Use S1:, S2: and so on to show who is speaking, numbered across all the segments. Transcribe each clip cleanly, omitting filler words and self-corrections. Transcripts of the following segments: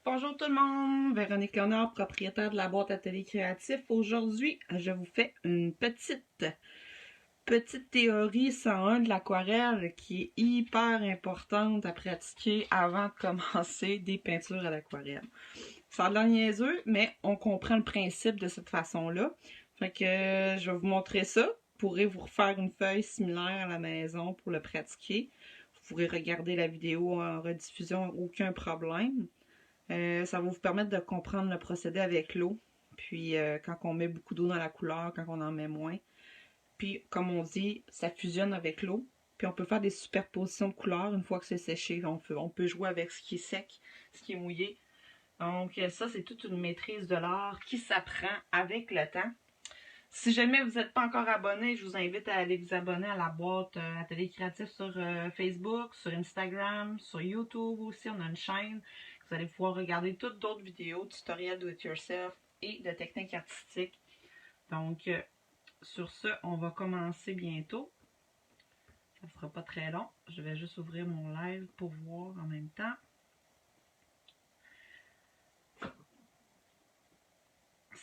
S1: Bonjour tout le monde, Véronique Léonard, propriétaire de la boîte Atelier Créatif. Aujourd'hui, je vous fais une petite théorie 101 de l'aquarelle qui est hyper importante à pratiquer avant de commencer des peintures à l'aquarelle. Ça a l'air niaiseux, mais on comprend le principe de cette façon-là. Fait que je vais vous montrer ça. Vous pourrez vous refaire une feuille similaire à la maison pour le pratiquer. Vous pourrez regarder la vidéo en rediffusion, aucun problème. Ça va vous permettre de comprendre le procédé avec l'eau. Puis quand on met beaucoup d'eau dans la couleur, quand on en met moins. Puis comme on dit, ça fusionne avec l'eau. Puis on peut faire des superpositions de couleurs une fois que c'est séché. On peut jouer avec ce qui est sec, ce qui est mouillé. Donc ça, c'est toute une maîtrise de l'art qui s'apprend avec le temps. Si jamais vous n'êtes pas encore abonné, je vous invite à aller vous abonner à la boîte Atelier Créatif sur Facebook, sur Instagram, sur YouTube aussi. On a une chaîne. Vous allez pouvoir regarder toutes d'autres vidéos, tutoriels do-it-yourself et de techniques artistiques. Donc, sur ce, on va commencer bientôt. Ça ne sera pas très long. Je vais juste ouvrir mon live pour voir en même temps.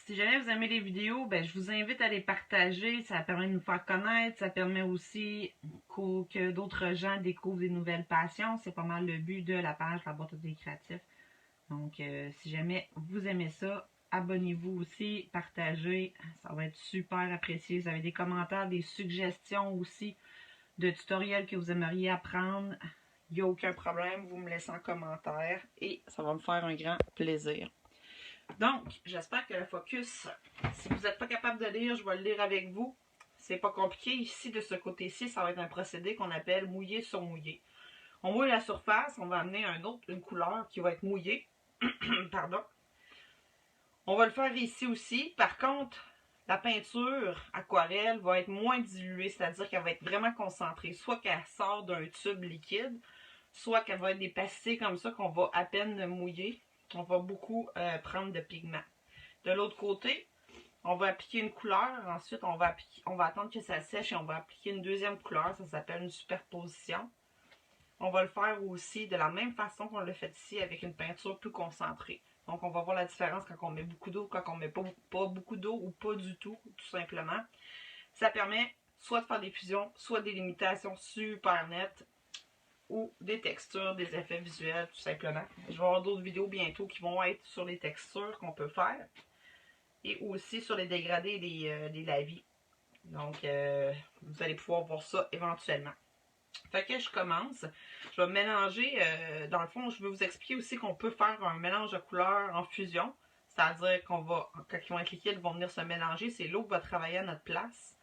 S1: Si jamais vous aimez les vidéos, ben, je vous invite à les partager. Ça permet de nous faire connaître. Ça permet aussi que d'autres gens découvrent des nouvelles passions. C'est pas mal le but de la page La Boîte Atelier Créatif. Donc, si jamais vous aimez ça, abonnez-vous aussi, partagez. Ça va être super apprécié. Vous avez des commentaires, des suggestions aussi de tutoriels que vous aimeriez apprendre. Il n'y a aucun problème. Vous me laissez en commentaire et ça va me faire un grand plaisir. Donc, j'espère que le focus, si vous n'êtes pas capable de lire, je vais le lire avec vous. C'est pas compliqué. Ici, de ce côté-ci, ça va être un procédé qu'on appelle mouillé sur mouillé. On mouille la surface, on va amener une couleur qui va être mouillée. Pardon. On va le faire ici aussi. Par contre, la peinture aquarelle va être moins diluée, c'est-à-dire qu'elle va être vraiment concentrée. Soit qu'elle sort d'un tube liquide, soit qu'elle va être des pastilles comme ça qu'on va à peine mouiller. On va beaucoup prendre de pigments. De l'autre côté, on va appliquer une couleur. Ensuite, on va attendre que ça sèche et on va appliquer une deuxième couleur. Ça s'appelle une superposition. On va le faire aussi de la même façon qu'on l'a fait ici avec une peinture plus concentrée. Donc, on va voir la différence quand on met beaucoup d'eau, quand on met pas beaucoup d'eau ou pas du tout, tout simplement. Ça permet soit de faire des fusions, soit des limitations super nettes ou des textures, des effets visuels, tout simplement. Je vais avoir d'autres vidéos bientôt qui vont être sur les textures qu'on peut faire et aussi sur les dégradés et les lavis. Donc, vous allez pouvoir voir ça éventuellement. Fait que je commence. Je vais mélanger, dans le fond, je vais vous expliquer aussi qu'on peut faire un mélange de couleurs en fusion. C'est-à-dire qu'on va, quand ils vont être liquides, ils vont venir se mélanger. C'est l'eau qui va travailler à notre place.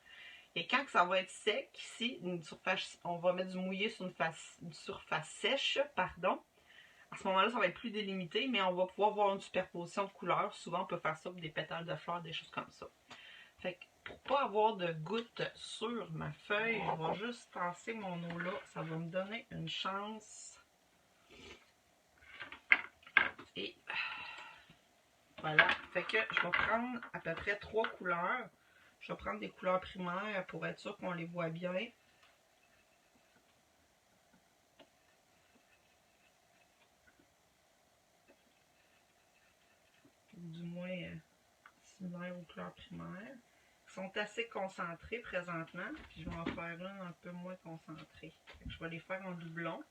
S1: Et quand ça va être sec, ici, une surface, on va mettre du mouillé sur une surface sèche, pardon. À ce moment-là, ça va être plus délimité, mais on va pouvoir voir une superposition de couleurs. Souvent, on peut faire ça pour des pétales de fleurs, des choses comme ça. Fait que pour pas avoir de gouttes sur ma feuille, je vais juste tasser mon eau là. Ça va me donner une chance. Et voilà. Fait que je vais prendre à peu près 3 couleurs. Je vais prendre des couleurs primaires pour être sûr qu'on les voit bien. Du moins similaires aux couleurs primaires. Ils sont assez concentrés présentement. Puis je vais en faire un peu moins concentré. Je vais les faire en doublon.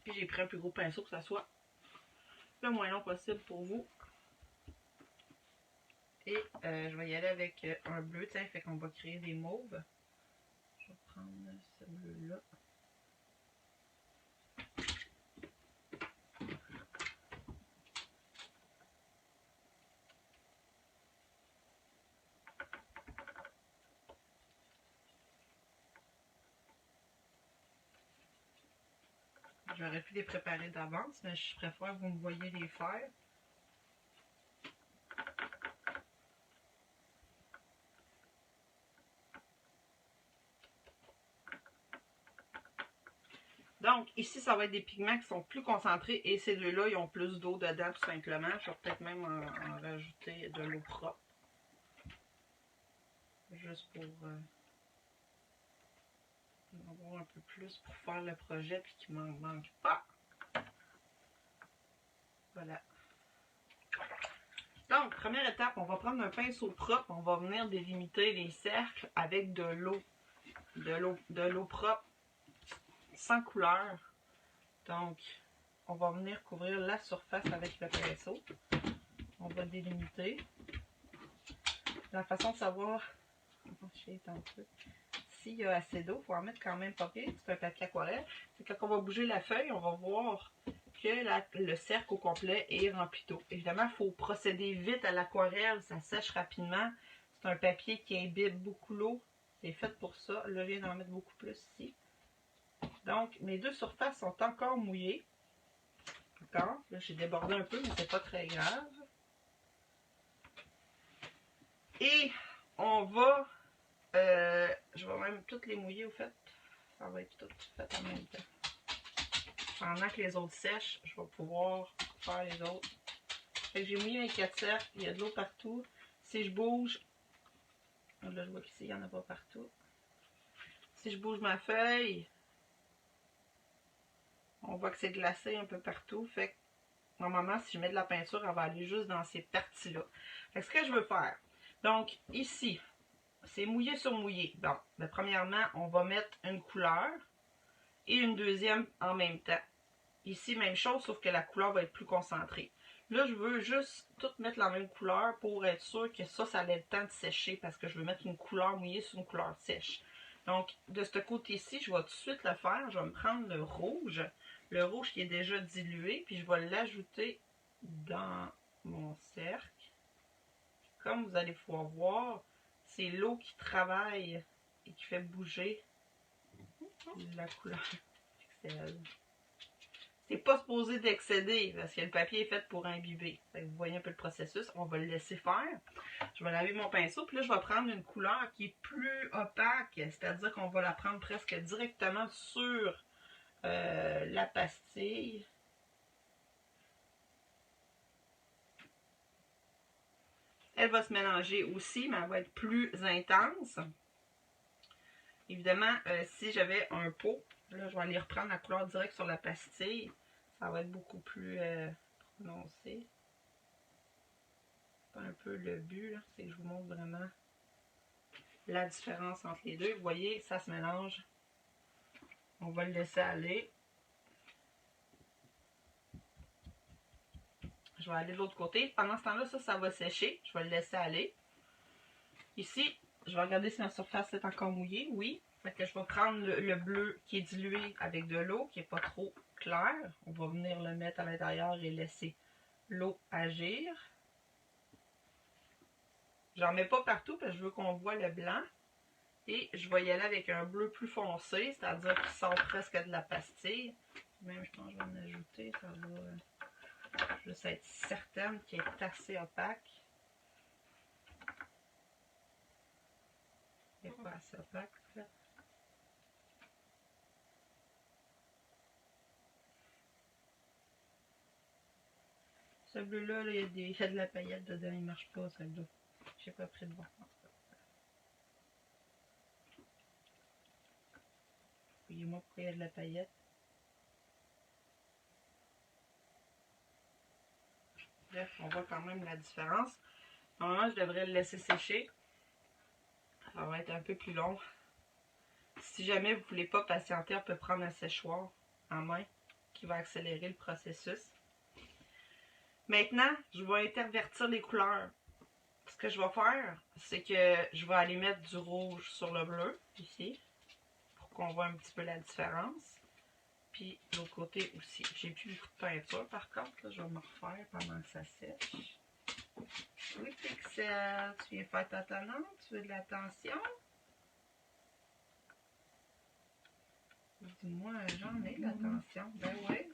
S1: Puis j'ai pris un plus gros pinceau que ça soit le moins long possible pour vous. Et je vais y aller avec un bleu, tiens, fait qu'on va créer des mauves. Je vais prendre ce bleu-là. J'aurais pu les préparer d'avance, mais je préfère que vous me voyez les faire. Donc, ici, ça va être des pigments qui sont plus concentrés et ces deux-là, ils ont plus d'eau dedans, tout simplement. Je vais peut-être même en rajouter de l'eau propre. Je juste pour en avoir un peu plus pour faire le projet puis qu'il m'en manque pas. Voilà. Donc, première étape, on va prendre un pinceau propre, on va venir délimiter les cercles avec de l'eau. De l'eau propre, sans couleur. Donc, on va venir couvrir la surface avec le pinceau. On va délimiter. La façon de savoir s'il y a assez d'eau, il faut en mettre quand même pas pire. C'est un papier aquarelle. C'est quand on va bouger la feuille, on va voir que le cercle au complet est rempli d'eau. Évidemment, il faut procéder vite à l'aquarelle, ça sèche rapidement. C'est un papier qui imbibe beaucoup l'eau. C'est fait pour ça. Là, je viens d'en mettre beaucoup plus ici. Donc, mes deux surfaces sont encore mouillées. D'accord? Là, j'ai débordé un peu, mais c'est pas très grave. Et on va... je vais même toutes les mouiller au fait. Ça va être tout fait en même temps. Pendant que les autres sèchent, je vais pouvoir faire les autres. Fait que j'ai mouillé mes 4 cercles, il y a de l'eau partout. Si je bouge, là je vois qu'ici il n'y en a pas partout. Si je bouge ma feuille, on voit que c'est glacé un peu partout. Fait que normalement, si je mets de la peinture, elle va aller juste dans ces parties-là. Fait que ce que je veux faire, donc ici, c'est mouillé sur mouillé. Bon, ben, premièrement, on va mettre une couleur et une deuxième en même temps. Ici, même chose, sauf que la couleur va être plus concentrée. Là, je veux juste tout mettre la même couleur pour être sûr que ça ait le temps de sécher parce que je veux mettre une couleur mouillée sur une couleur sèche. Donc, de ce côté-ci, je vais tout de suite le faire. Je vais me prendre le rouge qui est déjà dilué, puis je vais l'ajouter dans mon cercle. Comme vous allez pouvoir voir, c'est l'eau qui travaille et qui fait bouger la couleur. C'est pas supposé d'excéder parce que le papier est fait pour imbiber. Vous voyez un peu le processus. On va le laisser faire. Je vais laver mon pinceau. Puis là, je vais prendre une couleur qui est plus opaque. C'est-à-dire qu'on va la prendre presque directement sur la pastille. Elle va se mélanger aussi, mais elle va être plus intense. Évidemment, si j'avais un pot, là, je vais aller reprendre la couleur directe sur la pastille. Ça va être beaucoup plus prononcé. C'est un peu le but, c'est que je vous montre vraiment la différence entre les deux. Vous voyez, ça se mélange. On va le laisser aller. Je vais aller de l'autre côté. Pendant ce temps-là, ça va sécher. Je vais le laisser aller. Ici, je vais regarder si ma surface est encore mouillée. Oui. Fait que je vais prendre le bleu qui est dilué avec de l'eau, qui n'est pas trop clair. On va venir le mettre à l'intérieur et laisser l'eau agir. J'en mets pas partout parce que je veux qu'on voit le blanc. Et je vais y aller avec un bleu plus foncé, c'est-à-dire qu'il sort presque de la pastille. Même, je pense que je vais en ajouter. Ça va juste être certaine qu'il est assez opaque. Il n'est pas assez opaque, en fait. Ce bleu-là, là, il y a de la paillette dedans. Il ne marche pas, celui-là. Je n'ai pas pris de bon. Voyez-moi pourquoi il y a de la paillette. Bref, on voit quand même la différence. Normalement, je devrais le laisser sécher. Ça va être un peu plus long. Si jamais vous ne voulez pas patienter, on peut prendre un séchoir en main qui va accélérer le processus. Maintenant, je vais intervertir les couleurs. Ce que je vais faire, c'est que je vais aller mettre du rouge sur le bleu, ici, pour qu'on voit un petit peu la différence. Puis, de l'autre côté aussi. J'ai plus beaucoup de peinture, par contre. Là, je vais me refaire pendant que ça sèche. Oui, Pixel, tu viens faire ta tannante? Tu veux de l'attention? Dis-moi, j'en ai de l'attention. Ben oui.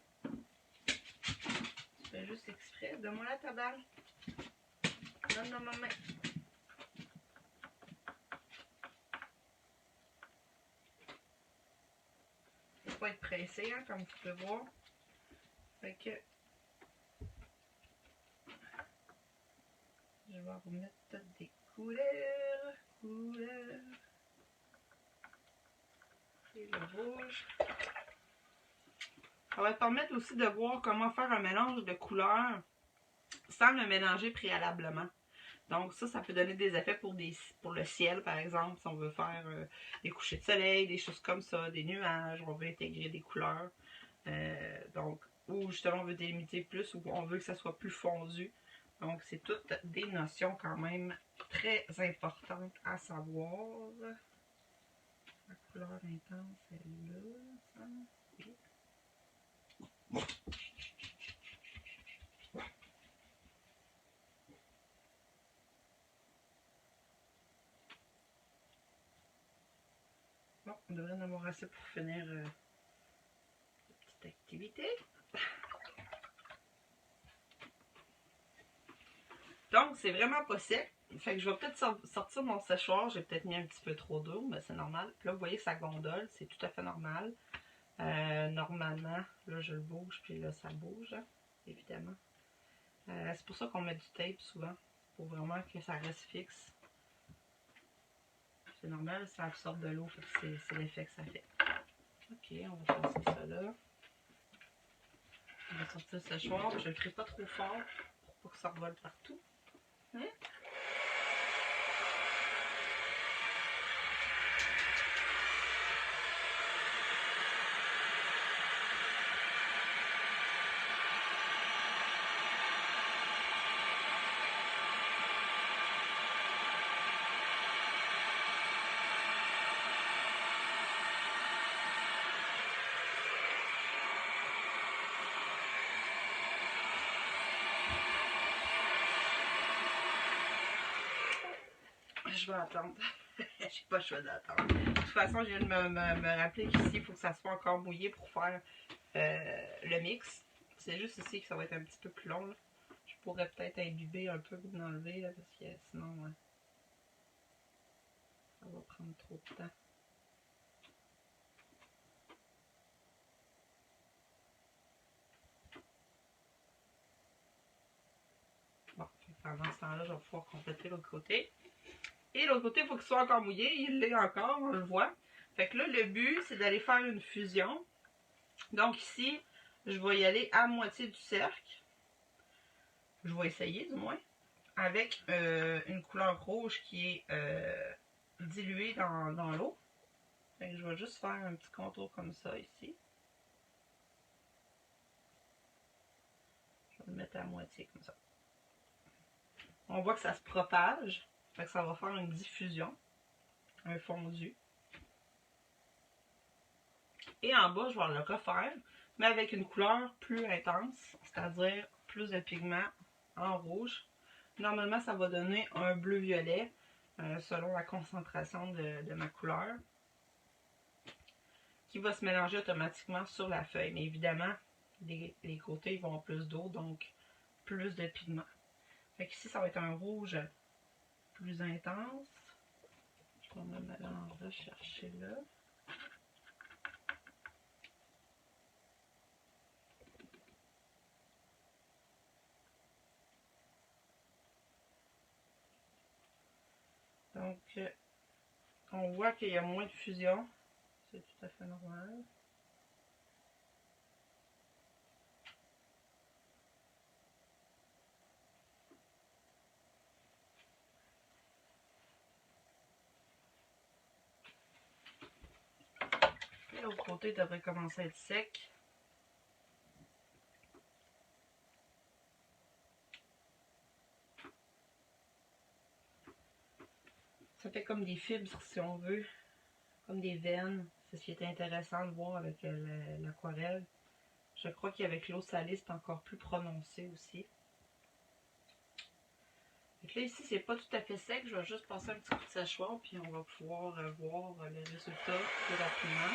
S1: Tu fais juste exprès. Donne-moi la ta balle. Donne-moi ma main. Il ne faut pas être pressé, hein, comme tu peux voir. Fait que je vais remettre toutes des couleurs. Couleurs. rouge. Ça va te permettre aussi de voir comment faire un mélange de couleurs sans le mélanger préalablement. Donc ça peut donner des effets pour le ciel, par exemple, si on veut faire des couchers de soleil, des choses comme ça, des nuages, on veut intégrer des couleurs. Donc, ou justement on veut délimiter plus, ou on veut que ça soit plus fondu. Donc, c'est toutes des notions quand même très importantes à savoir. La couleur intense est là, ça. Oui. Bon, on devrait en avoir assez pour finir la petite activité. Donc, c'est vraiment pas sec. Fait que je vais peut-être sortir mon séchoir. J'ai peut-être mis un petit peu trop d'eau, mais c'est normal. Puis là, vous voyez, ça gondole. C'est tout à fait normal. Normalement, là, je le bouge, puis là, ça bouge, hein, évidemment. C'est pour ça qu'on met du tape souvent. Pour vraiment que ça reste fixe. C'est normal, ça absorbe de l'eau. C'est l'effet que ça fait. Ok, on va passer ça là. On va sortir le séchoir. Je ne le ferai pas trop fort pour pas que ça revole partout. Hein? Je vais attendre. J'ai pas le choix d'attendre. De toute façon, je viens de me rappeler qu'ici, il faut que ça soit encore mouillé pour faire le mix. C'est juste ici que ça va être un petit peu plus long. Là. Je pourrais peut-être imbiber un peu pour l'enlever, parce que sinon, ça va prendre trop de temps. Bon, pendant ce temps-là, je vais pouvoir compléter l'autre côté. Et l'autre côté, il faut qu'il soit encore mouillé. Il l'est encore, on le voit. Fait que là, le but, c'est d'aller faire une fusion. Donc ici, je vais y aller à moitié du cercle. Je vais essayer, du moins. Avec une couleur rouge qui est diluée dans l'eau. Je vais juste faire un petit contour comme ça ici. Je vais le mettre à moitié comme ça. On voit que ça se propage. Fait que ça va faire une diffusion. Un fondu. Et en bas, je vais le refaire, mais avec une couleur plus intense, c'est-à-dire plus de pigments en rouge. Normalement, ça va donner un bleu-violet selon la concentration de ma couleur, qui va se mélanger automatiquement sur la feuille. Mais évidemment, les côtés ils vont avoir plus d'eau, donc plus de pigments. Fait qu'ici, ça va être un rouge plus intense. Je vais me rechercher là. Donc, on voit qu'il y a moins de fusion. C'est tout à fait normal. L'autre côté devrait commencer à être sec. Ça fait comme des fibres, si on veut, comme des veines. C'est ce qui est intéressant de voir avec l'aquarelle. Je crois qu'avec l'eau salée, c'est encore plus prononcé aussi. Donc là, ici, c'est pas tout à fait sec. Je vais juste passer un petit coup de séchoir, puis on va pouvoir voir le résultat plus rapidement.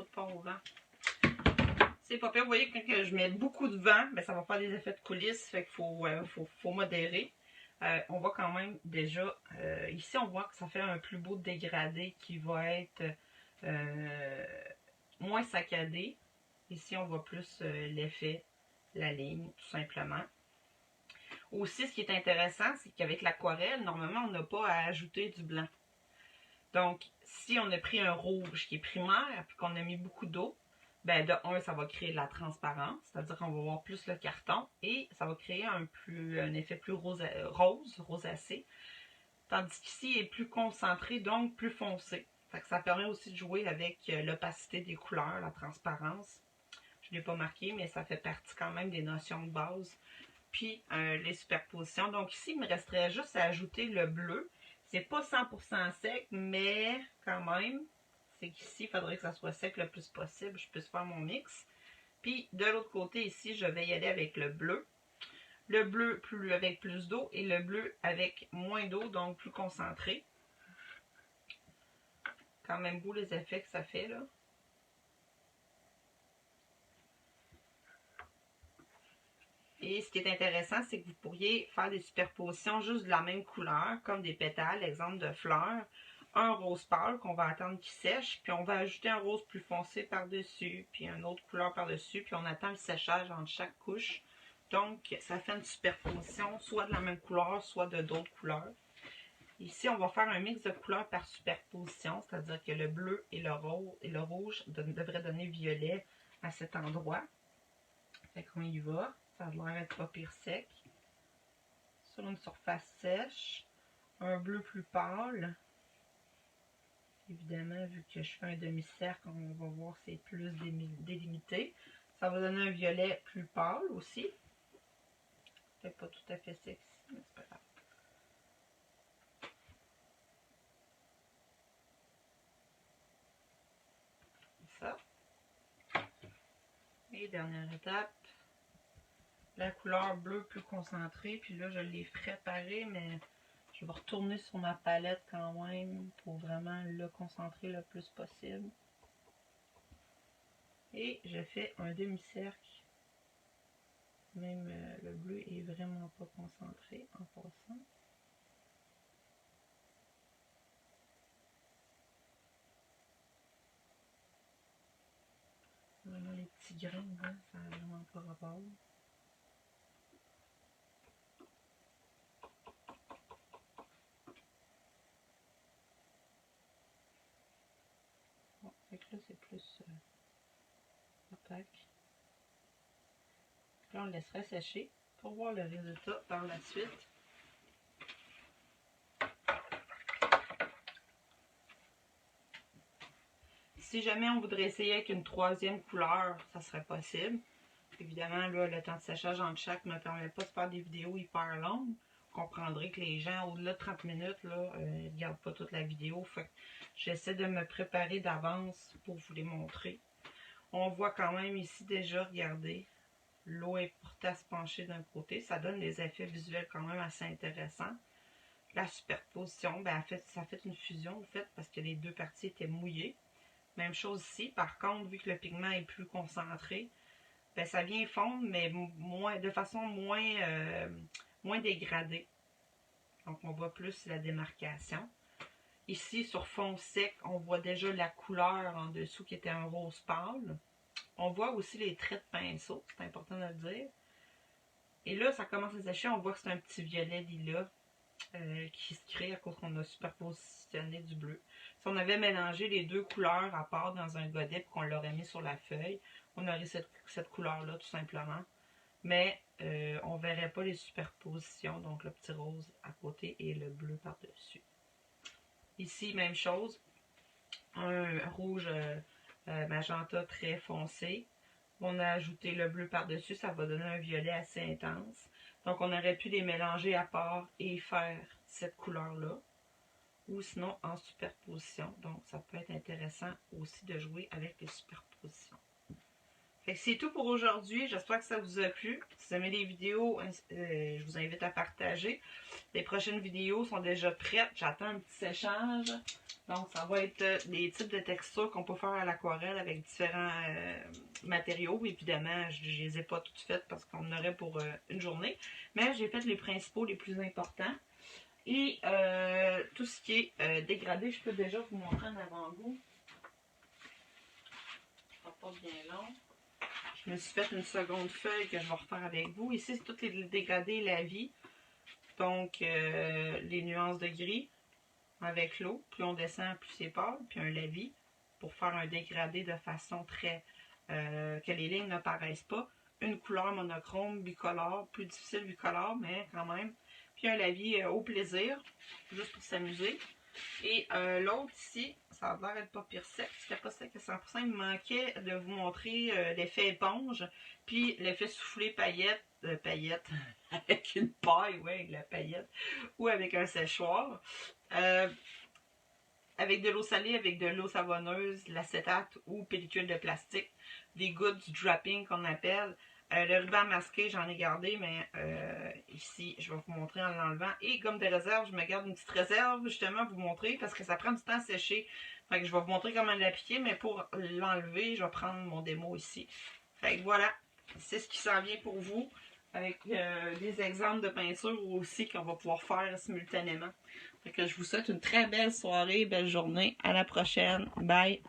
S1: tout part au vent. C'est pas pire. Vous voyez que quand je mets beaucoup de vent, ben, ça va faire des effets de coulisses. Fait qu'il faut modérer. On voit quand même déjà, ici on voit que ça fait un plus beau dégradé qui va être moins saccadé. Ici on voit plus l'effet, la ligne, tout simplement. Aussi, ce qui est intéressant, c'est qu'avec l'aquarelle, normalement, on n'a pas à ajouter du blanc. Donc, si on a pris un rouge qui est primaire, puis qu'on a mis beaucoup d'eau, ben de un, ça va créer de la transparence, c'est-à-dire qu'on va voir plus le carton, et ça va créer un effet plus rosacé, tandis qu'ici, il est plus concentré, donc plus foncé. Fait que ça permet aussi de jouer avec l'opacité des couleurs, la transparence. Je ne l'ai pas marqué, mais ça fait partie quand même des notions de base. Puis les superpositions. Donc ici, il me resterait juste à ajouter le bleu. C'est pas 100% sec, mais quand même, c'est qu'ici, il faudrait que ça soit sec le plus possible. Je puisse faire mon mix. Puis de l'autre côté, ici, je vais y aller avec le bleu. Le bleu avec plus d'eau et le bleu avec moins d'eau, donc plus concentré. Quand même beau les effets que ça fait là. Et ce qui est intéressant, c'est que vous pourriez faire des superpositions juste de la même couleur, comme des pétales, exemple de fleurs. Un rose pâle qu'on va attendre qu'il sèche, puis on va ajouter un rose plus foncé par-dessus, puis une autre couleur par-dessus, puis on attend le séchage entre chaque couche. Donc, ça fait une superposition, soit de la même couleur, soit de d'autres couleurs. Ici, on va faire un mix de couleurs par superposition, c'est-à-dire que le bleu et le rouge devraient donner violet à cet endroit. Fait qu'on y va. Ça a l'air d'être pas pire sec. Sur une surface sèche. Un bleu plus pâle. Évidemment, vu que je fais un demi-cercle, on va voir que c'est plus délimité. Ça va donner un violet plus pâle aussi. Peut-être pas tout à fait sexy, mais c'est pas grave. Ça. Et dernière étape. La couleur bleue plus concentrée. Puis là, je l'ai préparé, mais je vais retourner sur ma palette quand même pour vraiment le concentrer le plus possible. Et je fais un demi-cercle. Même le bleu est vraiment pas concentré en passant. Vraiment les petits grains, là, ça n'a vraiment pas rapport. Bon, fait que là, c'est plus opaque. Là, on le laisserait sécher pour voir le résultat par la suite. Si jamais on voudrait essayer avec une troisième couleur, ça serait possible. Évidemment, là, le temps de séchage entre chaque ne me permet pas de faire des vidéos hyper longues. Vous comprendrez que les gens, au-delà de 30 minutes, là, ne regardent pas toute la vidéo. Fait que j'essaie de me préparer d'avance pour vous les montrer. On voit quand même ici déjà, regardez, l'eau est portée à se pencher d'un côté. Ça donne des effets visuels quand même assez intéressants. La superposition, ben, ça fait une fusion, en fait, parce que les deux parties étaient mouillées. Même chose ici. Par contre, vu que le pigment est plus concentré, ben, ça vient fondre, mais de façon moins dégradée. Donc, on voit plus la démarcation. Ici, sur fond sec, on voit déjà la couleur en dessous qui était un rose pâle. On voit aussi les traits de pinceau, c'est important de le dire. Et là, ça commence à sécher, on voit que c'est un petit violet lilas qui se crée à cause qu'on a superpositionné du bleu. Si on avait mélangé les deux couleurs à part dans un godet et qu'on l'aurait mis sur la feuille, on aurait cette couleur-là tout simplement. Mais on ne verrait pas les superpositions, donc le petit rose à côté et le bleu par-dessus. Ici, même chose, un rouge magenta très foncé. On a ajouté le bleu par-dessus, ça va donner un violet assez intense. Donc on aurait pu les mélanger à part et faire cette couleur-là. Ou sinon en superposition. Donc ça peut être intéressant aussi de jouer avec les superpositions. Fait que c'est tout pour aujourd'hui. J'espère que ça vous a plu. Si vous aimez les vidéos, je vous invite à partager. Les prochaines vidéos sont déjà prêtes. J'attends un petit séchage. Donc, ça va être des types de textures qu'on peut faire à l'aquarelle avec différents matériaux. Évidemment, je ne les ai pas toutes faites parce qu'on en aurait pour une journée. Mais j'ai fait les principaux, les plus importants. Et tout ce qui est dégradé, je peux déjà vous montrer en avant-goût. Ça sera pas bien long. Je me suis fait une seconde feuille que je vais refaire avec vous. Ici, c'est tous les dégradés la vie. Donc, les nuances de gris avec l'eau. Plus on descend, plus c'est pâle. Puis un lavis pour faire un dégradé de façon très... que les lignes ne paraissent pas. Une couleur monochrome, bicolore. Plus difficile bicolore, mais quand même. Puis un lavis au plaisir, juste pour s'amuser. Et l'autre ici, ça a l'air d'être pas pire sec. C'était pas sec à 100%. Il me manquait de vous montrer l'effet éponge. Puis l'effet soufflé paillette. Paillette. Avec une paille, ouais, avec la paillette. Ou avec un séchoir. Avec de l'eau salée, avec de l'eau savonneuse, l'acétate ou pellicule de plastique. Des gouttes du dropping qu'on appelle. Le ruban masqué, j'en ai gardé, mais ici, je vais vous montrer en l'enlevant. Et comme de réserve, je me garde une petite réserve, justement, pour vous montrer, parce que ça prend du temps à sécher. Fait que je vais vous montrer comment l'appliquer, mais pour l'enlever, je vais prendre mon démo ici. Fait que voilà, c'est ce qui s'en vient pour vous, avec des exemples de peinture aussi qu'on va pouvoir faire simultanément. Fait que je vous souhaite une très belle soirée, belle journée. À la prochaine. Bye!